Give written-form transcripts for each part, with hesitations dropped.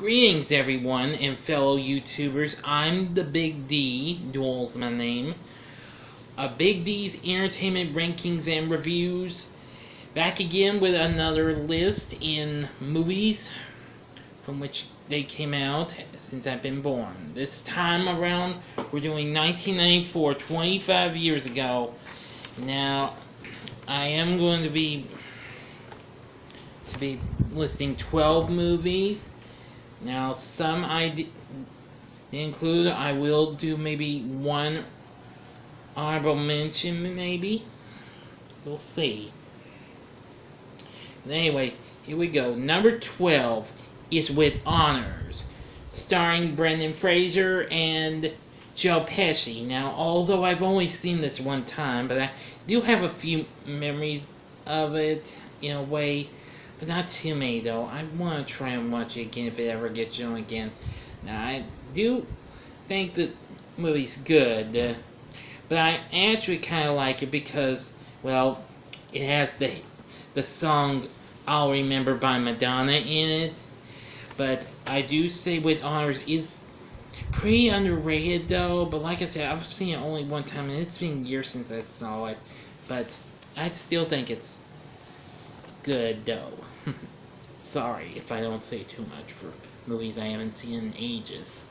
Greetings everyone and fellow YouTubers, I'm the Big D, Duel's my name. Big D's Entertainment Rankings and Reviews. Back again with another list in movies from which they came out since I've been born. This time around we're doing 1994, 25 years ago. Now, I am going to be listing 12 movies. Now, some I include, I will do maybe one honorable mention, maybe. We'll see. But anyway, here we go. Number 12 is With Honors, starring Brendan Fraser and Joe Pesci. Now, although I've only seen this one time, but I do have a few memories of it in a way. But not too many, though. I want to try and watch it again if it ever gets shown again. Now, I do think the movie's good, but I actually kind of like it because, well, it has the song I'll Remember by Madonna in it. But I do say With Honors is pretty underrated, though. But like I said, I've seen it only one time, and it's been years since I saw it. But I still think it's good, though. Sorry if I don't say too much for movies I haven't seen in ages.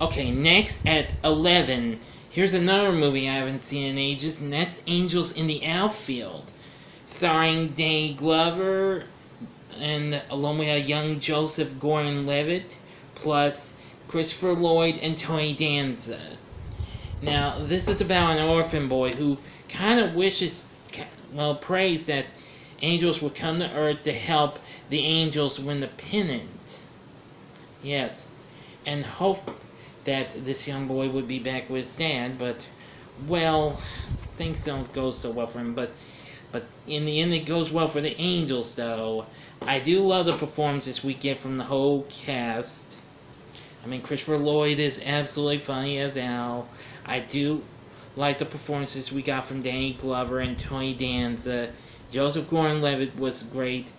Okay, next at 11, here's another movie I haven't seen in ages, and that's Angels in the Outfield, starring Danny Glover, and along with a young Joseph Gordon-Levitt, plus Christopher Lloyd and Tony Danza. Now, this is about an orphan boy who kind of prays that angels would come to Earth to help the angels win the pennant. Yes, and hope that this young boy would be back with his dad, but, well, things don't go so well for him, but in the end it goes well for the angels, though. I do love the performances we get from the whole cast. I mean, Christopher Lloyd is absolutely funny as Al. I do like the performances we got from Danny Glover and Tony Danza. Joseph Gordon-Levitt was great.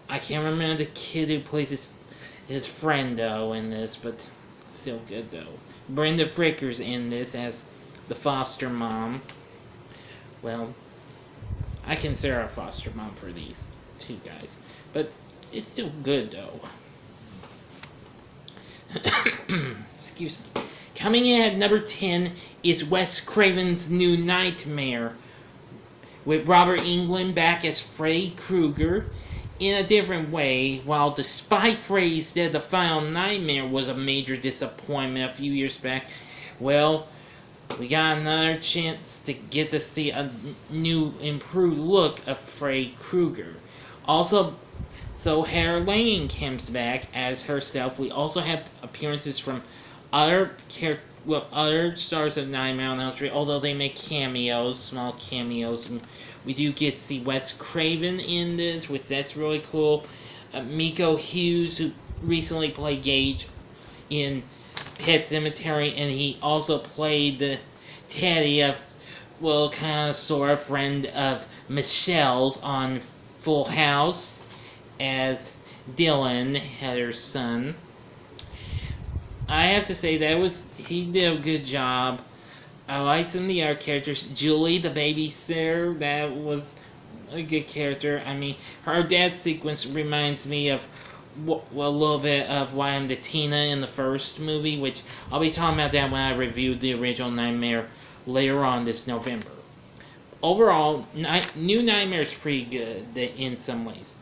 I can't remember the kid who plays his friend, though, in this, but still good, though. Brenda Fricker's in this as the foster mom. Well, I consider her a foster mom for these two guys, but it's still good, though. Excuse me. Coming in at number 10 is Wes Craven's New Nightmare, with Robert Englund back as Freddy Krueger in a different way. While despite Freddy's Dead, the Final Nightmare was a major disappointment a few years back, well, we got another chance to get to see a new, improved look of Freddy Krueger. Also, so Heather Langenkamp comes back as herself. We also have appearances from other stars of Nightmare on Elm Street, although they make cameos, small cameos. And we do get to see Wes Craven in this, which that's really cool. Miko Hughes, who recently played Gage in Pet Sematary, and he also played the Teddy, kind of sort of friend of Michelle's on Full House, as Dylan, Heather's son. I have to say he did a good job. I liked some of the other characters. Julie, the babysitter, that was a good character. I mean, her dad sequence reminds me of a little bit of Why I'm the Tina in the first movie, which I'll be talking about that when I reviewed the original Nightmare later on this November. Overall, New Nightmare is pretty good in some ways.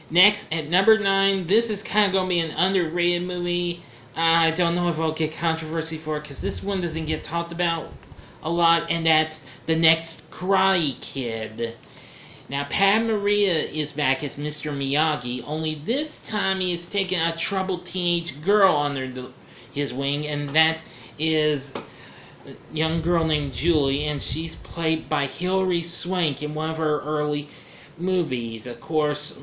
Next, at number 9, this is kind of going to be an underrated movie. I don't know if I'll get controversy for it, because this one doesn't get talked about a lot, and that's The Next Karate Kid. Now, Pat Morita is back as Mr. Miyagi, only this time he is taking a troubled teenage girl under his wing, and that is a young girl named Julie, and she's played by Hilary Swank in one of her early movies. Of course,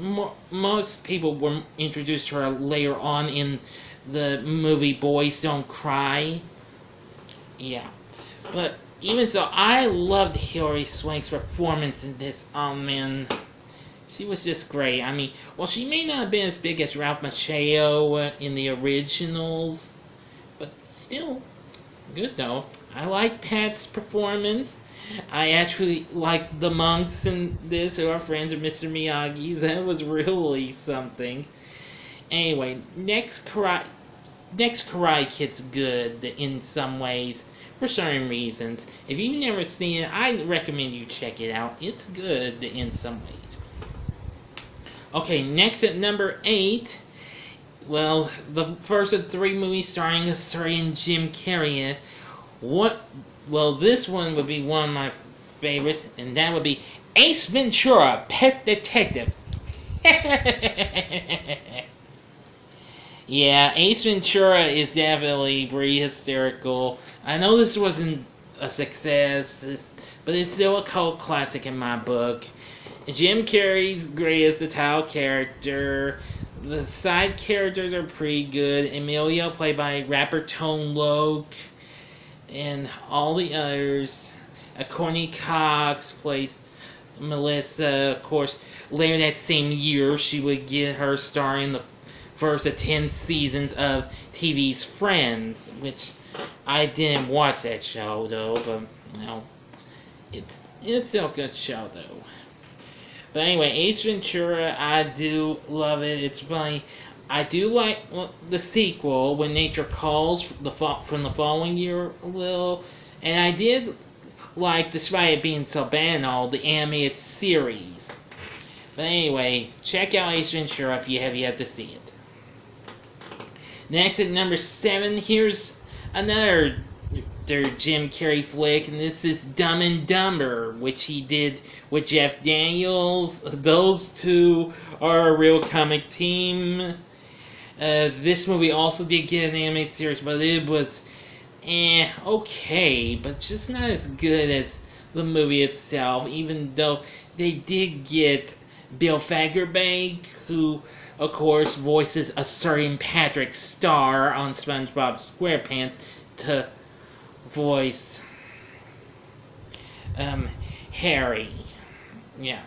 most people were introduced to her later on in the movie Boys Don't Cry. Yeah. But even so, I loved Hilary Swank's performance in this. Oh man, She was just great. I mean, well, she may not have been as big as Ralph Macchio in the originals, but still good though. I like Pat's performance. I actually like the monks in this who are friends of Mr. Miyagi's. That was really something. Anyway, next Karate Kid's good in some ways for certain reasons. If you've never seen it, I recommend you check it out. It's good in some ways. Okay, next at number 8. Well, the first of 3 movies starring a certain Jim Carrey. Well, this one would be one of my favorites, and that would be Ace Ventura, Pet Detective. Yeah, Ace Ventura is definitely pretty hysterical. I know this wasn't a success, but it's still a cult classic in my book. Jim Carrey's great as the title character. The side characters are pretty good. Emilio, played by rapper Tone Loc, and all the others. Courtney Cox plays Melissa. Of course, later that same year, she would get her star in the first of 10 seasons of TV's Friends, which I didn't watch that show though, but you know, it's still a good show though. But anyway, Ace Ventura, I do love it. It's funny. I do like the sequel, When Nature Calls, from the following year a little, and I did like, despite it being so bad and all, the animated series. But anyway, check out Ace Ventura if you have yet to see it. Next at number 7, here's another Jim Carrey flick, and this is Dumb and Dumber, which he did with Jeff Daniels. Those two are a real comic team. This movie also did get an animated series, but it was okay, but just not as good as the movie itself, even though they did get Bill Fagerbakke, who of course voices a certain Patrick Star on SpongeBob SquarePants, to voice Harry. Yeah.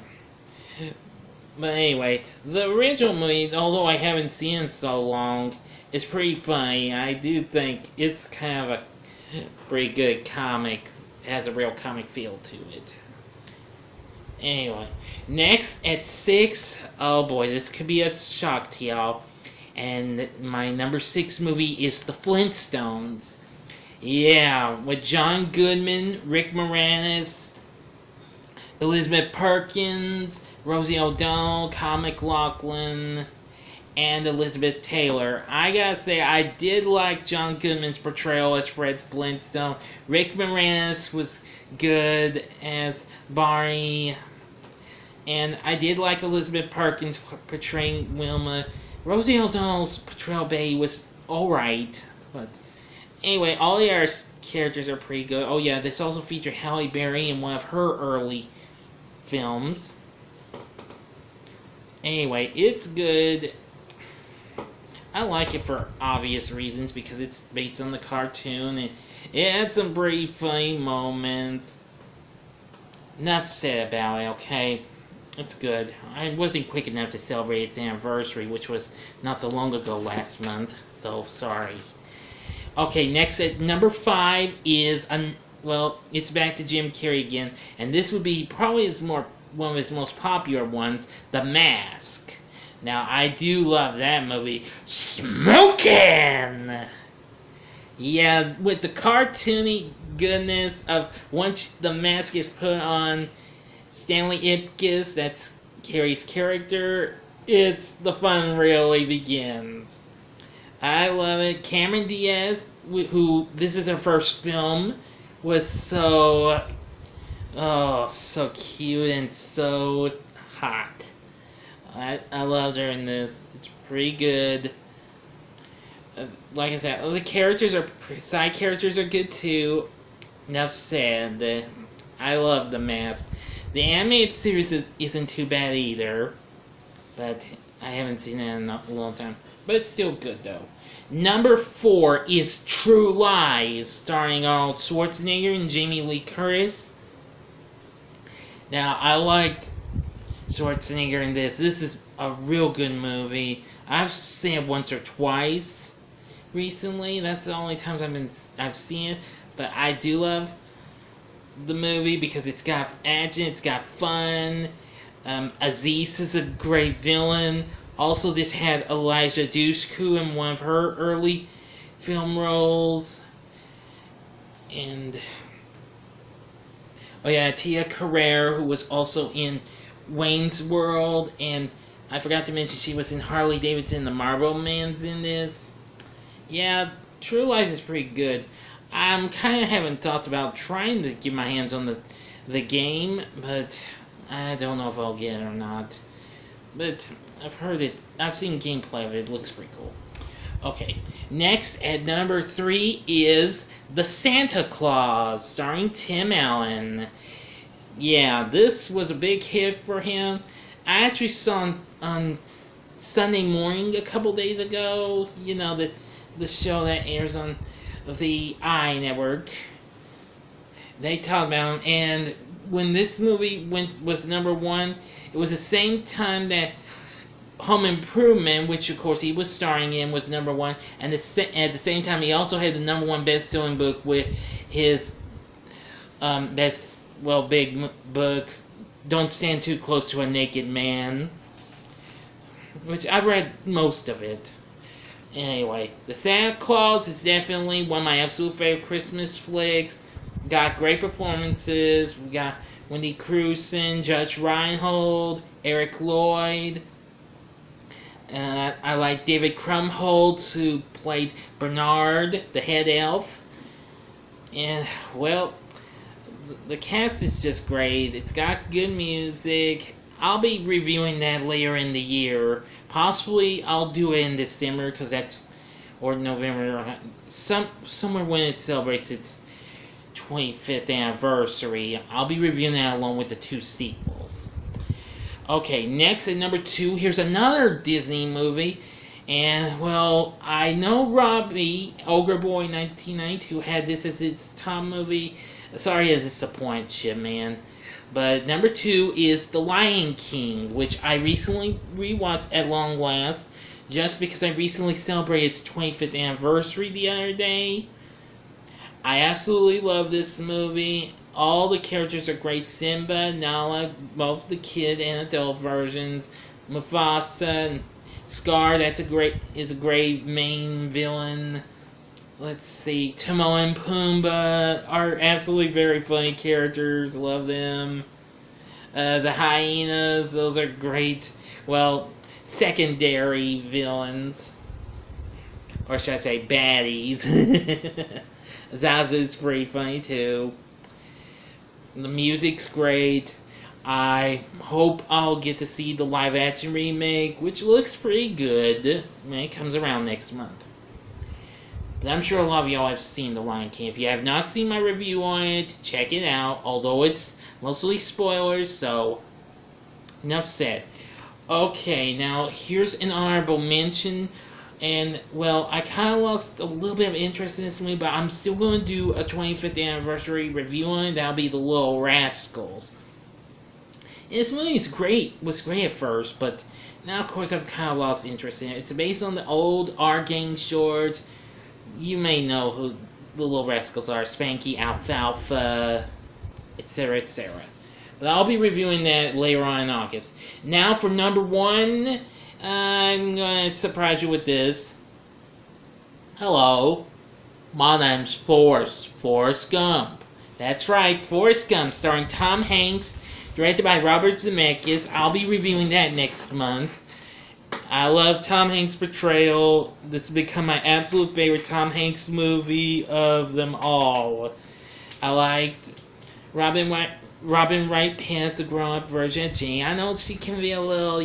But anyway, the original movie, although I haven't seen it so long, is pretty funny. I do think it's kind of a pretty good comic. It has a real comic feel to it. Anyway, next at 6, oh boy, this could be a shock to y'all. And my number 6 movie is The Flintstones. Yeah, with John Goodman, Rick Moranis, Elizabeth Perkins, Rosie O'Donnell, Kyle MacLachlan, and Elizabeth Taylor. I gotta say, I did like John Goodman's portrayal as Fred Flintstone. Rick Moranis was good as Barney. And I did like Elizabeth Perkins portraying Wilma. Rosie O'Donnell's portrayal Betty was alright, but anyway, all the other characters are pretty good. Oh yeah, this also featured Halle Berry in one of her early films. Anyway, it's good. I like it for obvious reasons, because it's based on the cartoon, and it had some pretty funny moments. Enough said about it, okay? It's good. I wasn't quick enough to celebrate its anniversary, which was not so long ago last month, so sorry. Okay, next at number 5 is, well, it's back to Jim Carrey again, and this would be probably one of his most popular ones, The Mask. Now, I do love that movie. Smokin'! Yeah, with the cartoony goodness of once the mask is put on Stanley Ipkiss, that's Carrey's character, the fun really begins. I love it. Cameron Diaz, who this is her first film, was so cute and so hot. I loved her in this. It's pretty good. Like I said, the side characters are good too. Enough said. I love The Mask. The animated series isn't too bad either, but I haven't seen it in a long time. But it's still good though. Number 4 is True Lies, starring Arnold Schwarzenegger and Jamie Lee Curtis. Now, I liked Schwarzenegger in this. This is a real good movie. I've seen it once or twice recently. That's the only times I've seen it. But I do love the movie because it's got action, it's got fun. Aziz is a great villain. Also, this had Elijah Dushku in one of her early film roles. And oh yeah, Tia Carrere, who was also in Wayne's World, and I forgot to mention she was in Harley Davidson, the Marlboro Man's in this. Yeah, True Lies is pretty good. I'm kind of having thoughts about trying to get my hands on the game, but I don't know if I'll get it or not. But I've heard it. I've seen gameplay of it. It looks pretty cool. Okay, next at number 3 is The Santa Claus, starring Tim Allen. Yeah, this was a big hit for him. I actually saw him on Sunday Morning a couple days ago. You know, the show that airs on the I Network. They talked about him, and when this movie was number 1, it was the same time that Home Improvement, which of course he was starring in, was number 1, and at the same time he also had the number 1 best-selling book with his big book, Don't Stand Too Close to a Naked Man, which I've read most of it. Anyway, The Santa Claus is definitely one of my absolute favorite Christmas flicks. Got great performances. We got Wendy Crewson, Judge Reinhold, Eric Lloyd. I like David Krumholtz, who played Bernard, the head elf. And, well, the cast is just great. It's got good music. I'll be reviewing that later in the year. Possibly I'll do it in December, because that's, or November, somewhere when it celebrates its 25th anniversary. I'll be reviewing that along with the 2 sequels. Okay, next at number 2, here's another Disney movie. And, well, I know Robbie, Ogre Boy 1992, had this as his top movie. Sorry to disappoint you, man. But number 2 is The Lion King, which I recently rewatched at long last, just because I recently celebrated its 25th anniversary the other day. I absolutely love this movie. All the characters are great. Simba, Nala, both the kid and adult versions. Mufasa and Scar, is a great main villain. Let's see, Timon and Pumbaa are absolutely very funny characters. Love them. The hyenas, those are great, well, secondary villains. Or should I say baddies. Zazu's pretty funny too. The music's great. I hope I'll get to see the live action remake, which looks pretty good when it comes around next month. But I'm sure a lot of y'all have seen The Lion King. If you have not seen my review on it, check it out. Although it's mostly spoilers, so enough said. Okay, now here's an honorable mention. And, well, I kind of lost a little bit of interest in this movie, but I'm still going to do a 25th anniversary review on it. That'll be The Little Rascals. And this movie was great at first, but now, of course, I've kind of lost interest in it. It's based on the old Our Gang shorts. You may know who the Little Rascals are. Spanky, Alfalfa, etc., etc. But I'll be reviewing that later on in August. Now for number 1, I'm going to surprise you with this. Hello, my name's Forrest Gump. That's right, Forrest Gump, starring Tom Hanks, directed by Robert Zemeckis. I'll be reviewing that next month. I love Tom Hanks' portrayal. It's become my absolute favorite Tom Hanks movie of them all. I liked Robin Wright Penn, the grown-up version of Jean. I know she can be a little,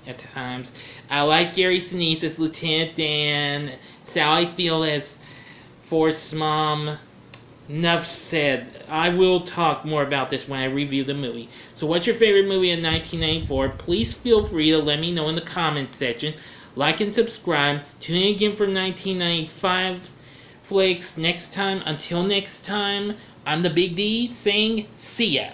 at times. I like Gary Sinise as Lieutenant Dan. Sally Field as Forrest's mom. Enough said. I will talk more about this when I review the movie. So what's your favorite movie in 1994? Please feel free to let me know in the comments section. Like and subscribe. Tune in again for 1995 flicks next time. Until next time, I'm the Big D saying see ya.